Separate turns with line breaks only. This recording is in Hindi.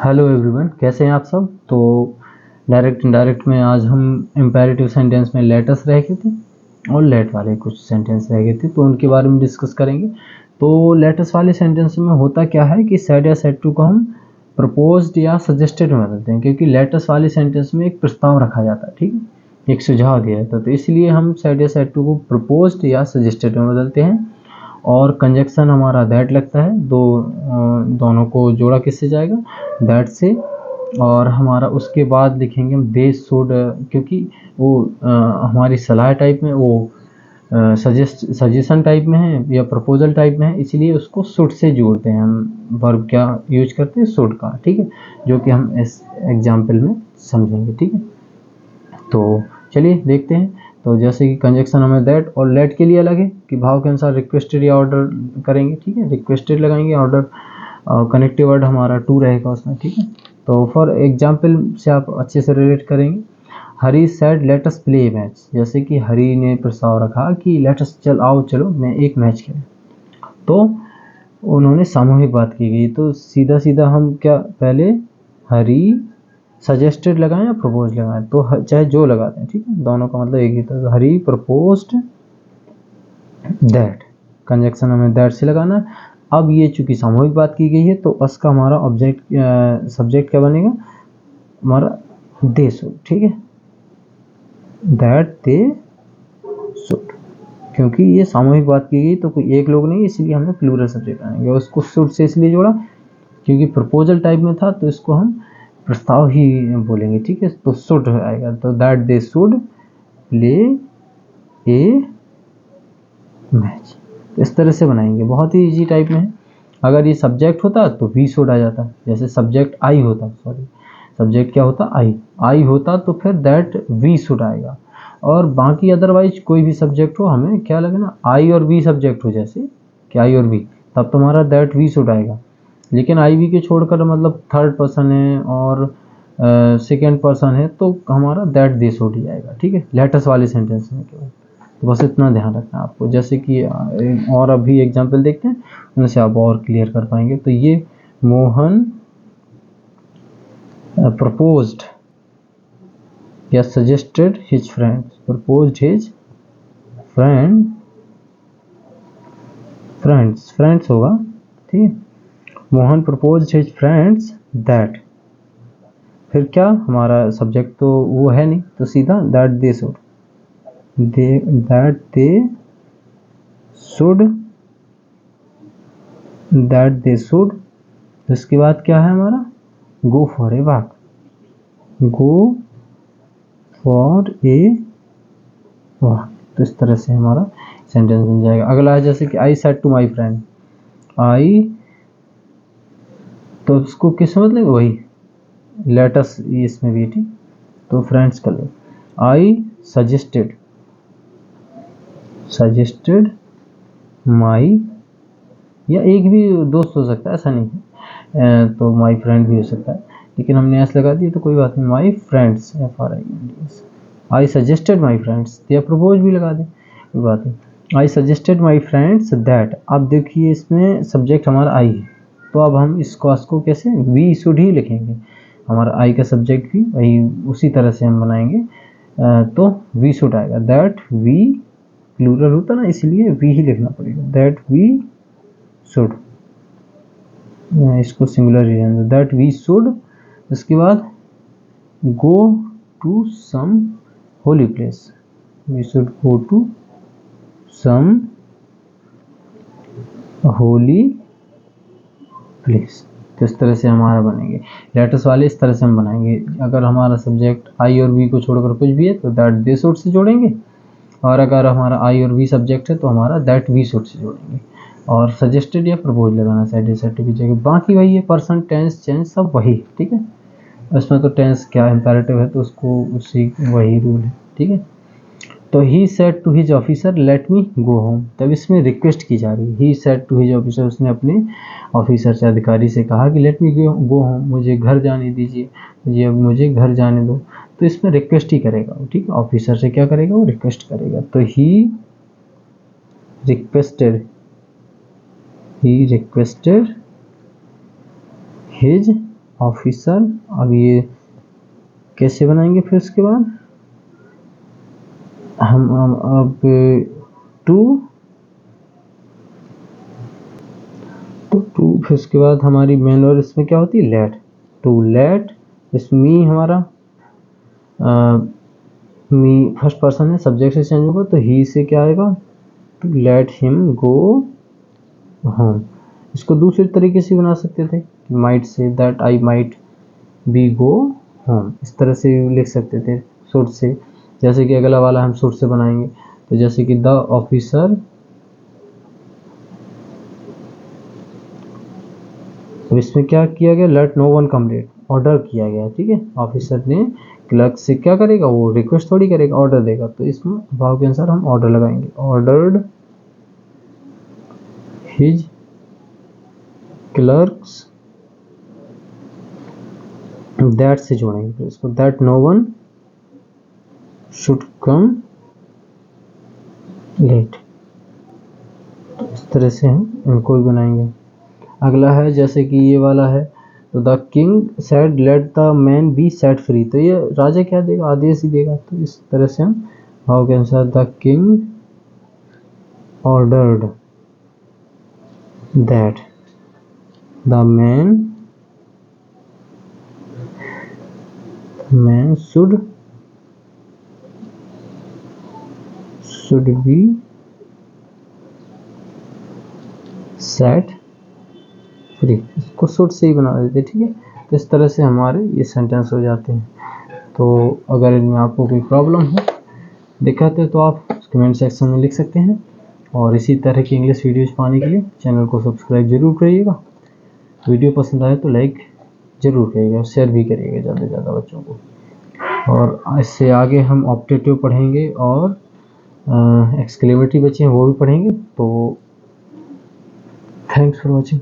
हेलो एवरीवन, कैसे हैं आप सब। तो डायरेक्ट इनडायरेक्ट में आज हम इम्पेरेटिव सेंटेंस में लेटस रह गए थे और लेट वाले कुछ सेंटेंस रह गए थे, तो उनके बारे में डिस्कस करेंगे। तो लेटस वाले सेंटेंस में होता क्या है कि सेड या सेड टू को हम प्रपोज्ड या सजेस्टेड में बदलते हैं, क्योंकि लेटस वाले सेंटेंस में एक प्रस्ताव रखा जाता है, ठीक है, एक सुझाव दिया जाता है। तो इसलिए हम सेड या सेड टू को प्रपोज्ड या सजेस्टेड में बदलते हैं। और कंजक्शन हमारा दैट लगता है, दोनों को जोड़ा किससे जाएगा, दैट से। और हमारा उसके बाद लिखेंगे हम दे शुड, क्योंकि वो हमारी सलाह टाइप में, वो सजेशन टाइप में है या प्रपोजल टाइप में है, इसलिए उसको शुड से जोड़ते हैं हम। वर्ब क्या यूज करते हैं, शुड का, ठीक है, जो कि हम इस एग्जाम्पल में समझेंगे, ठीक है। तो चलिए देखते हैं। तो जैसे कि कंजक्शन हमें दैट और लेट के लिए अलग है कि भाव के अनुसार रिक्वेस्टेड या ऑर्डर करेंगे, ठीक है, रिक्वेस्टेड लगाएंगे, ऑर्डर कनेक्टिव वर्ड हमारा टू रहेगा उसमें, ठीक है। तो फॉर एग्जाम्पल से आप अच्छे से रिलेट करेंगे। Hari said let us play match, जैसे कि हरी ने प्रस्ताव रखा कि लेट अस चलो मैं एक मैच खेलें। तो उन्होंने सामूहिक बात की गई, तो सीधा सीधा हम क्या पहले हरी सजेस्टेड लगाएं या प्रपोज लगाएं, तो चाहे जो लगाते हैं, ठीक है, दोनों का मतलब एक ही था। तो हरी प्रपोज्ड दैट, कंजक्शन हमें दैट से लगाना है। अब ये चूंकि सामूहिक बात की गई है, तो अस का हमारा ऑब्जेक्ट सब्जेक्ट क्या बनेगा, हमारा दे शुड, ठीक है, दैट दे शुड। क्योंकि ये सामूहिक बात की गई तो कोई एक लोग नहीं, इसलिए हमने प्लूरल सब्जेक्ट आएंगे। उसको शुड से इसलिए जोड़ा क्योंकि प्रपोजल टाइप में था, तो इसको हम प्रस्ताव ही बोलेंगे, ठीक है। तो शुड आएगा, तो that they should play A match. तो इस तरह से बनाएंगे, बहुत ही इजी टाइप में है। अगर ये सब्जेक्ट होता तो वी शुड आ जाता, जैसे सब्जेक्ट आई होता, सॉरी सब्जेक्ट क्या होता, आई होता, तो फिर दैट वी शुड आएगा। और बाकी अदरवाइज कोई भी सब्जेक्ट हो, हमें क्या लगना, आई और वी सब्जेक्ट हो, जैसे कि आई और वी, तब तुम्हारा दैट वी शुड आएगा। लेकिन आई वी के छोड़कर मतलब थर्ड पर्सन है और सेकेंड पर्सन है, तो हमारा दैट दे शुड ही आएगा, ठीक है, लेटेस्ट वाले सेंटेंस में केवल। तो बस इतना ध्यान रखना है आपको। जैसे कि और अभी एग्जाम्पल देखते हैं, उनसे आप और क्लियर कर पाएंगे। तो ये मोहन प्रपोज्ड या suggested his friends, proposed his friends होगा, ठीक है। Mohan proposed his friends that, फिर क्या हमारा सब्जेक्ट तो वो है नहीं, तो सीधा that they should, that they should. इसके बाद क्या है हमारा, go for a walk, go for a walk. तो इस तरह से हमारा सेंटेंस बन जाएगा। अगला है जैसे कि I said to my friend, I, तो इसको किस मतलब वही लेटस इसमें भी, ठीक, तो फ्रेंड्स कर लो। आई सजेस्टेड माई, या एक भी दोस्त हो सकता है, ऐसा नहीं है, तो माई फ्रेंड भी हो सकता है, लेकिन हमने ऐसा लगा दिया तो कोई बात नहीं। My friends, FRIENDS, I suggested my friends, या प्रपोज भी लगा दें, कोई बात नहीं। I suggested my friends that, अब देखिए इसमें सब्जेक्ट हमारा आई है, तो अब हम इस कॉस को कैसे वी शुड ही लिखेंगे, हमारा आई का सब्जेक्ट भी वही उसी तरह से हम बनाएंगे। तो वी शुड आएगा, दैट वी प्लूरल होता ना, इसलिए वी ही लिखना पड़ेगा, दैट वी शुड, इसको सिंगुलर ही रहने दो, दैट वी शुड। इसके बाद go to some holy place, we should go to some holy place. तो इस तरह से हमारा बनेंगे लेटर्स वाले, इस तरह से हम बनाएंगे। अगर हमारा सब्जेक्ट आई और वी को छोड़कर कुछ भी है तो दैट दे शुड से जोड़ेंगे, और अगर हमारा आई और वी सब्जेक्ट है तो हमारा दैट वी शुड से जोड़ेंगे। और सजेस्टेड या प्रपोज लगाना साइड साइड की जगह, बाकी वही है, पर्सन टेंस चेंज सब वही, ठीक है। उसमें तो टेंस क्या इम्पेरेटिव है, तो उसको उसी वही रूल है, ठीक है। तो he said to his officer let me go home, तब इसमें रिक्वेस्ट की जा रही है। He said to his officer, उसने अपने ऑफिसर से, अधिकारी से कहा कि लेट मी गो होम, मुझे घर जाने दीजिए, मुझे घर जाने दो। तो इसमें रिक्वेस्ट ही करेगा वो, ठीक है, ऑफिसर से क्या करेगा, वो रिक्वेस्ट करेगा। तो ही रिक्वेस्टेड हिज ऑफिसर। अब ये कैसे बनाएंगे, फिर उसके बाद हम अब टू, तो टू, फिर उसके बाद हमारी मेन और इसमें क्या होती है, लेट। टू लेट, इसमें मी हमारा मी फर्स्ट पर्सन है, सब्जेक्ट से चेंज होगा तो ही से क्या आएगा, to let him go home. इसको दूसरे तरीके से बना सकते थे, माइट से that I might be go home, इस तरह से लिख सकते थे शुड से। जैसे कि अगला वाला हम शुड से बनाएंगे, तो जैसे कि द ऑफिसर, तो इसमें क्या किया गया, लेट नो वन कम लेट, ऑर्डर किया गया, ठीक है। ऑफिसर ने क्लर्क से क्या करेगा, वो रिक्वेस्ट थोड़ी करेगा, ऑर्डर देगा। तो इसमें भाव के अनुसार हम ऑर्डर लगाएंगे, ऑर्डर्ड हिज क्लर्क्स, दैट से जोड़ेंगे फिर इसको, that no one should come late. तो इस तरह से हम इनको भी बनाएंगे। अगला है जैसे कि ये वाला है, तो the king said let the man B set free, तो ये राजा क्या देगा, आदेश ही देगा। तो इस तरह से हम भाव के अनुसार the king ordered that the man should be set free, इसको शुड से ही बना देते, ठीक है। तो इस तरह से हमारे ये सेंटेंस हो जाते हैं। तो अगर इनमें आपको कोई प्रॉब्लम हो दिक्कत है तो आप कमेंट सेक्शन में लिख सकते हैं, और इसी तरह की इंग्लिश वीडियोज पाने के लिए चैनल को सब्सक्राइब जरूर करिएगा। वीडियो पसंद आए तो लाइक जरूर करिएगा और शेयर भी करिएगा ज़्यादा से ज़्यादा बच्चों को। और इससे आगे हम ऑप्टेटिव पढ़ेंगे और एक्सक्लेमेटरी बचे हैं वो भी पढ़ेंगे। तो थैंक्स फॉर वॉचिंग।